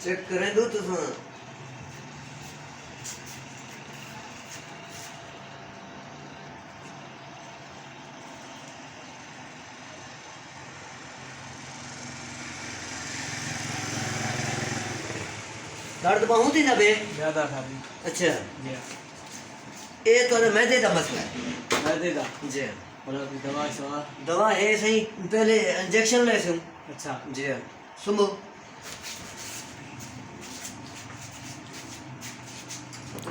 Check करें दो तो दर्द बहुत ही ना बे ज्यादा था भी। अच्छा जी ये तो मैदे का मसला है मैदे का जी मतलब कि दवा शवा। दवा है सही पहले इंजेक्शन ले सूं अच्छा जी सुनो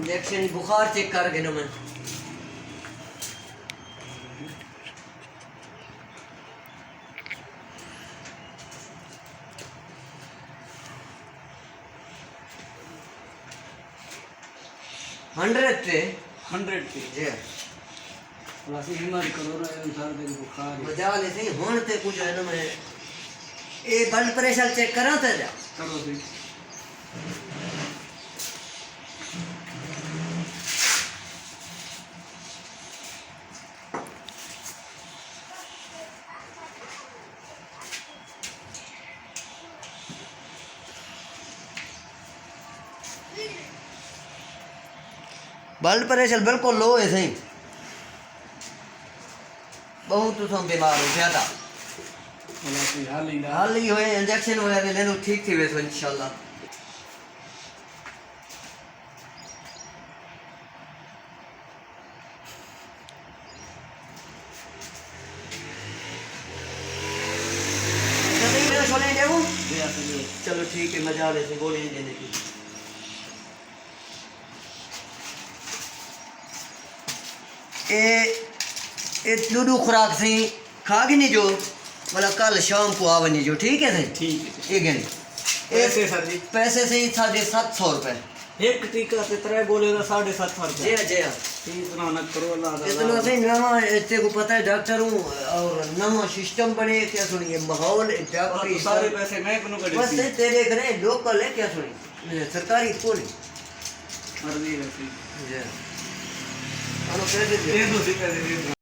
इंजेक्शन बुखार चेक कर गिनो मैं हंड्रेड पे 100 पे जी प्लस बीमारी कोरोना अनुसार दे बुखार है। मजा ले सही होने ते कुछ है ना मैं ये ब्लड प्रेशर चेक करा था जा करो भी ब्लड प्रेशर बिल्कुल लो है सही बहुत तो बीमार हो ज्यादा मतलब कि हाल ही ना हाल ही हुए इंजेक्शन वगैरह ले लो ठीक थी वैसे इंशाल्लाह चलो ठीक है मजा ले से गोली देने की ए लूडू खुराक से खा के नहीं जो मतलब कल शाम को आवनी जो ठीक है सही ठीक है नहीं पैसे सर जी पैसे से ही 750 रुपए एक टीका से तरह बोलेगा 750 रुपये। जी इतना न करो अल्लाह इतना सही नवा तेरे को पता है डॉक्टर हूँ और नवा सिस्टम बने क्या सुनिए माहौल तो सारे पैसे मैं क्यों कर बस तेरे करे लोकल है क्या सुनी सरकारी को नहीं मर्जी है जी पैसे दे दो